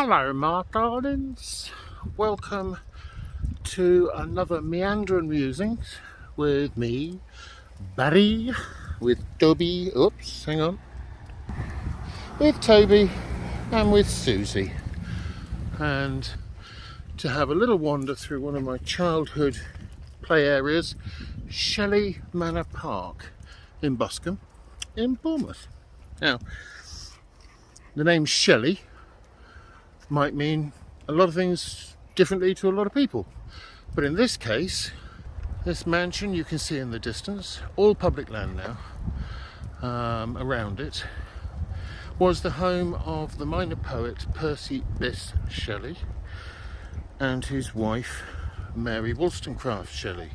Hello my darlings, welcome to another Meander and Musings with me, Barry, with Toby, with Toby and with Susie, and to have a little wander through one of my childhood play areas, Shelley Manor Park in Boscombe in Bournemouth. Now, the name Shelley might mean a lot of things differently to a lot of people, but in this case, this mansion you can see in the distance, all public land now, around it, was the home of the minor poet Percy Bysshe Shelley and his wife Mary Wollstonecraft Shelley.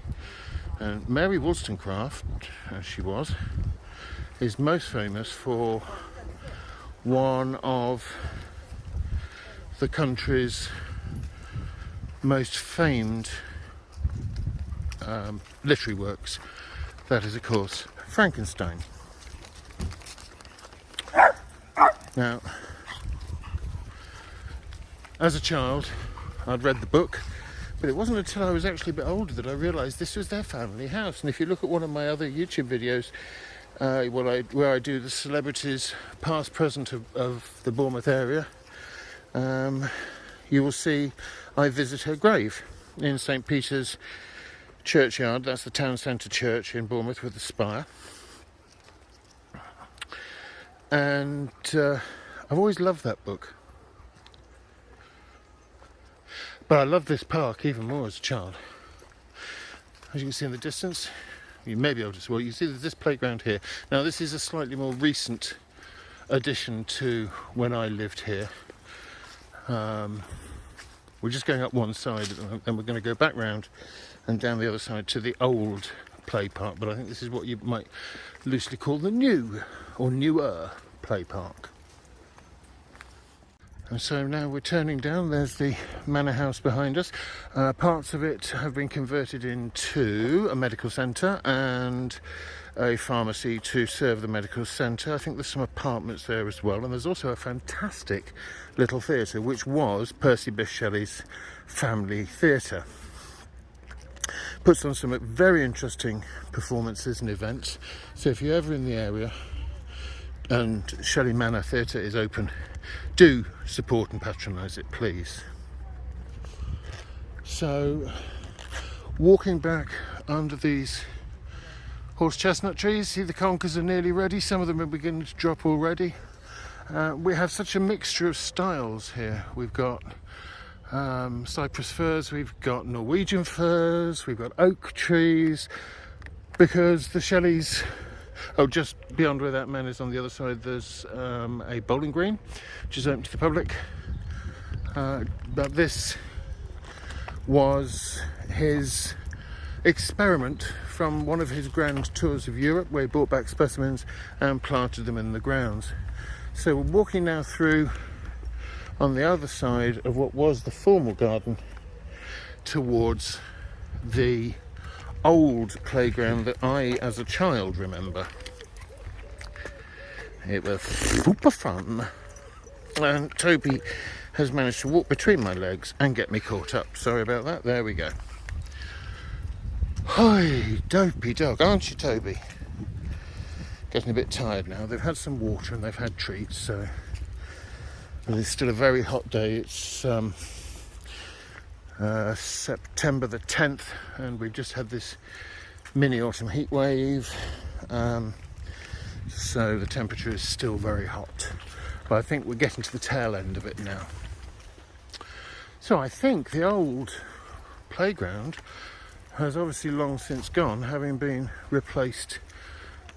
And Mary Wollstonecraft, as she was, is most famous for one of the country's most famed literary works. That is, of course, Frankenstein. Now, as a child, I'd read the book, but it wasn't until I was actually a bit older that I realised this was their family house. And if you look at one of my other YouTube videos, where I do the celebrities past, present of the Bournemouth area, you will see I visit her grave in St Peter's churchyard. That's the town centre church in Bournemouth with the spire. And I've always loved that book. But I love this park even more as a child. As you can see in the distance, you may be able to, well, you see there's this playground here. Now this is a slightly more recent addition to when I lived here. We're just going up one side and we're going to go back round and down the other side to the old play park, but I think this is what you might loosely call the new or newer play park. And so now we're turning down. There's the manor house behind us. Parts of it have been converted into a medical centre and a pharmacy to serve the medical centre. I think there's some apartments there as well, and there's also a fantastic little theatre which was Percy Bysshe Shelley's family theatre. Puts on some very interesting performances and events, so if you're ever in the area and Shelley Manor Theatre is open, do support and patronise it, please. So, walking back under these horse chestnut trees, see the conkers are nearly ready, some of them are beginning to drop already. We have such a mixture of styles here. We've got cypress firs, we've got Norwegian firs, we've got oak trees, because the Shelleys, just beyond where that man is on the other side, there's a bowling green which is open to the public, but this was his experiment from one of his grand tours of Europe, where he brought back specimens and planted them in the grounds. So we're walking now through on the other side of what was the formal garden towards the old playground that I as a child remember. It was super fun, and Toby has managed to walk between my legs and get me caught up. Sorry about that. There we go. Hi, dopey dog, aren't you, Toby? Getting a bit tired now. They've had some water and they've had treats, so but it's still a very hot day. It's September the 10th, and we've just had this mini autumn heat wave, so the temperature is still very hot, but I think we're getting to the tail end of it now. So I think the old playground has obviously long since gone, having been replaced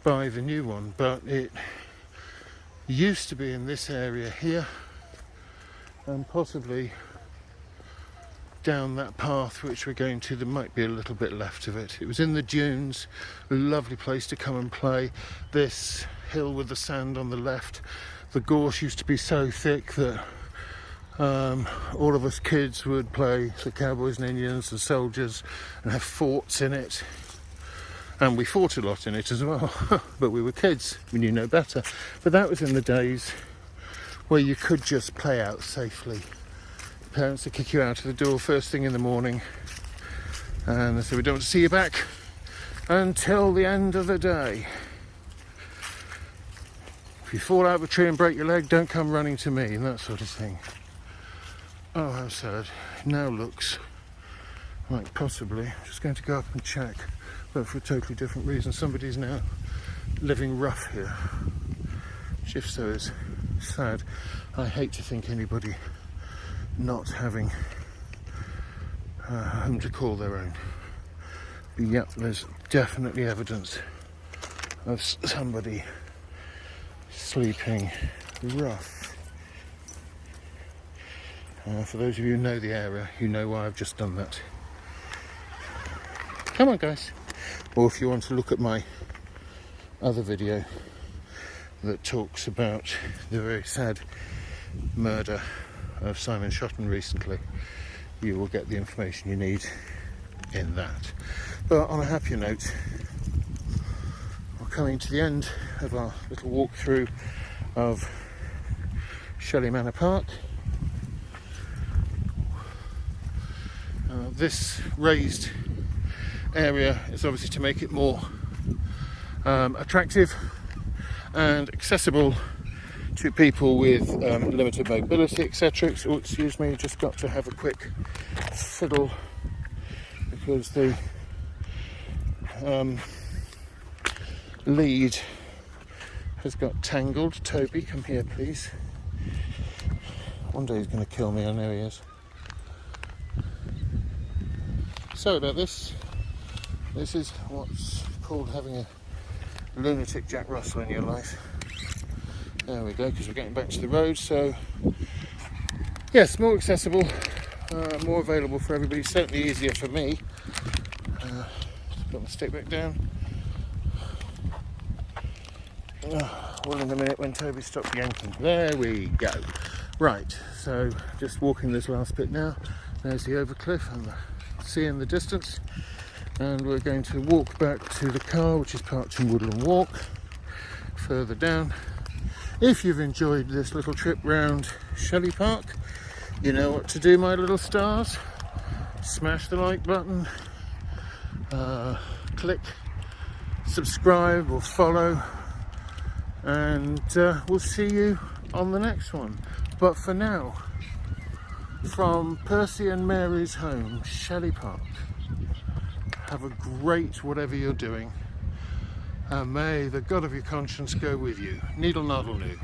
by the new one, but it used to be in this area here, and possibly down that path which we're going to, there might be a little bit left of it. It was in the dunes, a lovely place to come and play. This hill with the sand on the left, the gorse used to be so thick that all of us kids would play the cowboys and Indians and soldiers and have forts in it, and we fought a lot in it as well. But we were kids, we knew no better. But that was in the days where you could just play out safely. Parents would kick you out of the door first thing in the morning, and they say we don't want to see you back until the end of the day. If you fall out of a tree and break your leg, don't come running to me, and that sort of thing. Oh, how sad. Now looks like possibly, just going to go up and check, but for a totally different reason. Somebody's now living rough here, which if so is sad. I hate to think anybody not having a home to call their own. But yep, there's definitely evidence of somebody sleeping rough. For those of you who know the area, you know why I've just done that. Come on, guys. Or if you want to look at my other video that talks about the very sad murder of Simon Shotton recently, you will get the information you need in that. But on a happier note, we're coming to the end of our little walkthrough of Shelley Manor Park. This raised area is obviously to make it more attractive and accessible to people with limited mobility, etc. Oh, excuse me, just got to have a quick fiddle because the lead has got tangled. Toby, come here please. One day he's going to kill me, I know he is. Sorry about this. This is what's called having a lunatic Jack Russell in your life. There we go, because we're getting back to the road. So yes, more accessible, more available for everybody, certainly easier for me. Put my stick back down. Well, in a minute when Toby stopped yanking. There we go. Right, so just walking this last bit now. There's the overcliff and the sea in the distance, and we're going to walk back to the car, which is parked in Woodland Walk further down. If you've enjoyed this little trip round Shelley Park, you know what to do, my little stars. Smash the like button, click subscribe or follow, and we'll see you on the next one. But for now, from Percy and Mary's home, Shelley Park, have a great whatever you're doing, and may the God of your conscience go with you. Needle noddle noo.